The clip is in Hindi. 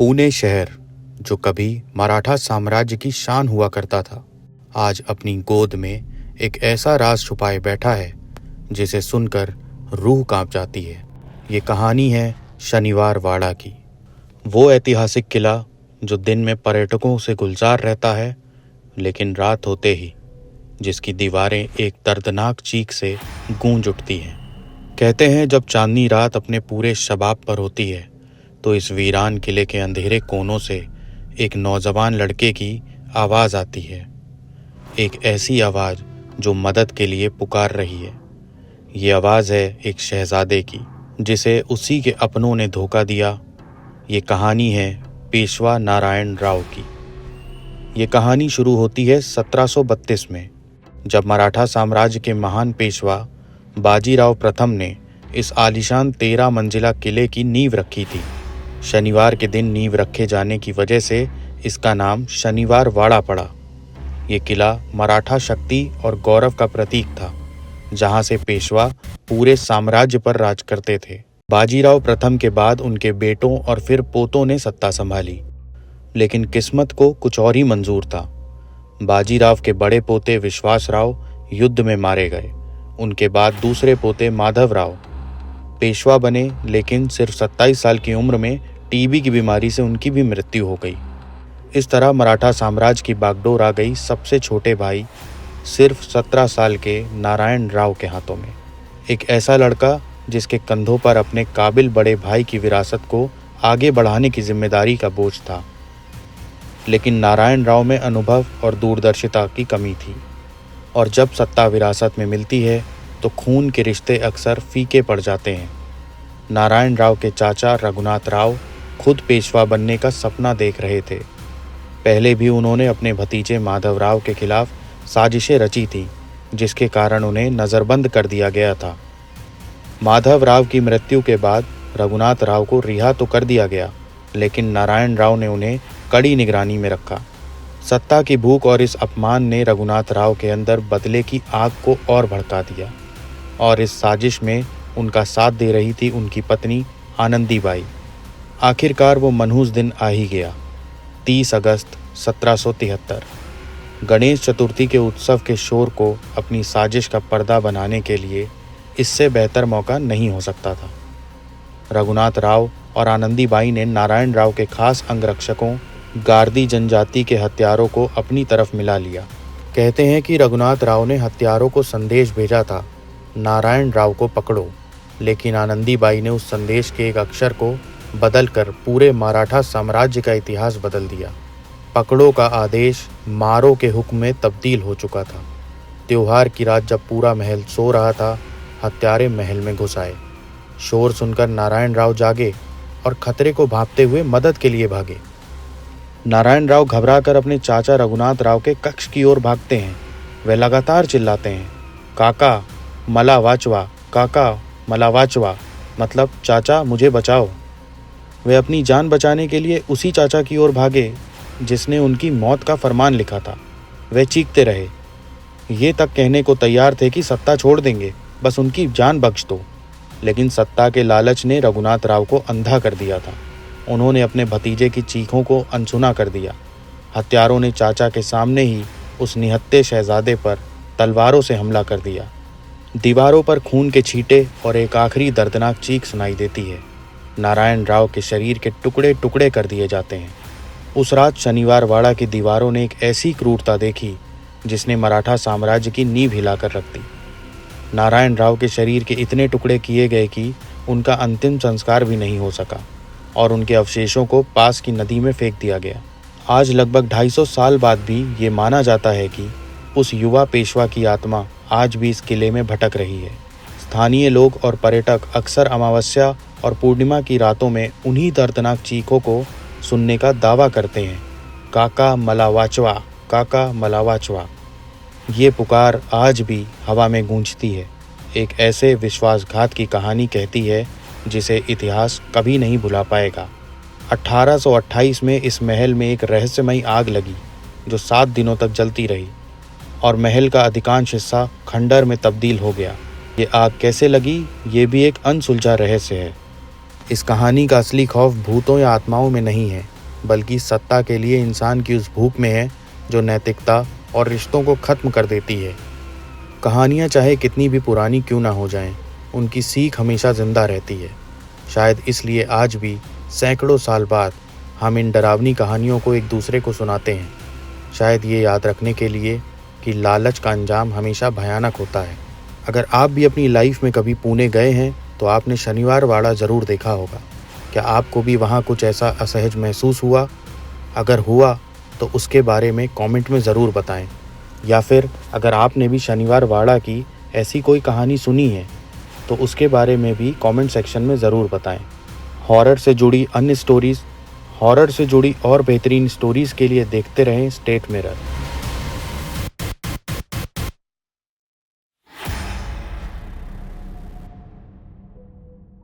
पुणे शहर, जो कभी मराठा साम्राज्य की शान हुआ करता था, आज अपनी गोद में एक ऐसा राज छुपाए बैठा है जिसे सुनकर रूह कांप जाती है। ये कहानी है शनिवार वाड़ा की। वो ऐतिहासिक किला जो दिन में पर्यटकों से गुलजार रहता है, लेकिन रात होते ही जिसकी दीवारें एक दर्दनाक चीख से गूंज उठती हैं। कहते हैं जब चांदनी रात अपने पूरे शबाब पर होती है तो इस वीरान किले के अंधेरे कोनों से एक नौजवान लड़के की आवाज़ आती है। एक ऐसी आवाज़ जो मदद के लिए पुकार रही है। ये आवाज़ है एक शहजादे की जिसे उसी के अपनों ने धोखा दिया। ये कहानी है पेशवा नारायण राव की। ये कहानी शुरू होती है 1732 में, जब मराठा साम्राज्य के महान पेशवा बाजीराव प्रथम ने इस आलीशान 13 मंजिला किले की नींव रखी थी। शनिवार के दिन नींव रखे जाने की वजह से इसका नाम शनिवार वाड़ा पड़ा। ये किला मराठा शक्ति और गौरव का प्रतीक था, जहां से पेशवा पूरे साम्राज्य पर राज करते थे। बाजीराव प्रथम के बाद उनके बेटों और फिर पोतों ने सत्ता संभाली, लेकिन किस्मत को कुछ और ही मंजूर था। बाजीराव के बड़े पोते विश्वासराव युद्ध में मारे गए। उनके बाद दूसरे पोते माधवराव पेशवा बने, लेकिन सिर्फ 27 साल की उम्र में टीबी की बीमारी से उनकी भी मृत्यु हो गई। इस तरह मराठा साम्राज्य की बागडोर आ गई सबसे छोटे भाई, सिर्फ 17 साल के नारायण राव के हाथों में। एक ऐसा लड़का जिसके कंधों पर अपने काबिल बड़े भाई की विरासत को आगे बढ़ाने की जिम्मेदारी का बोझ था। लेकिन नारायण राव में अनुभव और दूरदर्शिता की कमी थी, और जब सत्ता विरासत में मिलती है तो खून के रिश्ते अक्सर फीके पड़ जाते हैं। नारायण राव के चाचा रघुनाथ राव खुद पेशवा बनने का सपना देख रहे थे। पहले भी उन्होंने अपने भतीजे माधवराव के खिलाफ साजिशें रची थी, जिसके कारण उन्हें नज़रबंद कर दिया गया था। माधवराव की मृत्यु के बाद रघुनाथ राव को रिहा तो कर दिया गया, लेकिन नारायण राव ने उन्हें कड़ी निगरानी में रखा। सत्ता की भूख और इस अपमान ने रघुनाथ राव के अंदर बदले की आग को और भड़का दिया, और इस साजिश में उनका साथ दे रही थी उनकी पत्नी आनंदीबाई। आखिरकार वो मनहूस दिन आ ही गया, 30 अगस्त 1773। गणेश चतुर्थी के उत्सव के शोर को अपनी साजिश का पर्दा बनाने के लिए इससे बेहतर मौका नहीं हो सकता था। रघुनाथ राव और आनंदीबाई ने नारायण राव के खास अंगरक्षकों गारदी जनजाति के हत्यारों को अपनी तरफ मिला लिया। कहते हैं कि रघुनाथ राव ने हत्यारों को संदेश भेजा था, नारायण राव को पकड़ो, लेकिन आनंदीबाई ने उस संदेश के एक अक्षर को बदलकर पूरे मराठा साम्राज्य का इतिहास बदल दिया। पकड़ो का आदेश मारो के हुक्म में तब्दील हो चुका था। त्योहार की रात जब पूरा महल सो रहा था, हत्यारे महल में घुस आए। शोर सुनकर नारायण राव जागे और खतरे को भांपते हुए मदद के लिए भागे। नारायण राव घबराकर अपने चाचा रघुनाथ राव के कक्ष की ओर भागते हैं। वे लगातार चिल्लाते हैं, काका मला वाचवा, काका मला वाचवा, मतलब चाचा मुझे बचाओ। वे अपनी जान बचाने के लिए उसी चाचा की ओर भागे जिसने उनकी मौत का फरमान लिखा था। वे चीखते रहे, ये तक कहने को तैयार थे कि सत्ता छोड़ देंगे, बस उनकी जान बख्श दो। लेकिन सत्ता के लालच ने रघुनाथ राव को अंधा कर दिया था। उन्होंने अपने भतीजे की चीखों को अनसुना कर दिया। हत्यारों ने चाचा के सामने ही उस निहत्थे शहजादे पर तलवारों से हमला कर दिया। दीवारों पर खून के छींटे और एक आखिरी दर्दनाक चीख सुनाई देती है। नारायण राव के शरीर के टुकड़े टुकड़े कर दिए जाते हैं। उस रात शनिवार वाड़ा की दीवारों ने एक ऐसी क्रूरता देखी जिसने मराठा साम्राज्य की नींव हिलाकर रख दी। नारायण राव के शरीर के इतने टुकड़े किए गए कि उनका अंतिम संस्कार भी नहीं हो सका, और उनके अवशेषों को पास की नदी में फेंक दिया गया। आज लगभग 250 साल बाद भी ये माना जाता है कि उस युवा पेशवा की आत्मा आज भी इस किले में भटक रही है। स्थानीय लोग और पर्यटक अक्सर अमावस्या और पूर्णिमा की रातों में उन्हीं दर्दनाक चीखों को सुनने का दावा करते हैं, काका मला वाचवा, काका मला वाचवा। ये पुकार आज भी हवा में गूंजती है। एक ऐसे विश्वासघात की कहानी कहती है जिसे इतिहास कभी नहीं भुला पाएगा। 1828 में इस महल में एक रहस्यमयी आग लगी जो 7 दिनों तक जलती रही, और महल का अधिकांश हिस्सा खंडर में तब्दील हो गया। ये आग कैसे लगी, ये भी एक अनसुलझा रहस्य है। इस कहानी का असली खौफ भूतों या आत्माओं में नहीं है, बल्कि सत्ता के लिए इंसान की उस भूख में है जो नैतिकता और रिश्तों को खत्म कर देती है। कहानियाँ चाहे कितनी भी पुरानी क्यों ना हो जाएं, उनकी सीख हमेशा जिंदा रहती है। शायद इसलिए आज भी सैकड़ों साल बाद हम इन डरावनी कहानियों को एक दूसरे को सुनाते हैं। शायद ये याद रखने के लिए कि लालच का अंजाम हमेशा भयानक होता है। अगर आप भी अपनी लाइफ में कभी पुणे गए हैं तो आपने शनिवार वाड़ा ज़रूर देखा होगा। क्या आपको भी वहाँ कुछ ऐसा असहज महसूस हुआ? अगर हुआ तो उसके बारे में कमेंट में ज़रूर बताएं। या फिर अगर आपने भी शनिवार वाड़ा की ऐसी कोई कहानी सुनी है तो उसके बारे में भी कमेंट सेक्शन में ज़रूर बताएं। हॉरर से जुड़ी और बेहतरीन स्टोरीज़ के लिए देखते रहें स्टेट मिरर।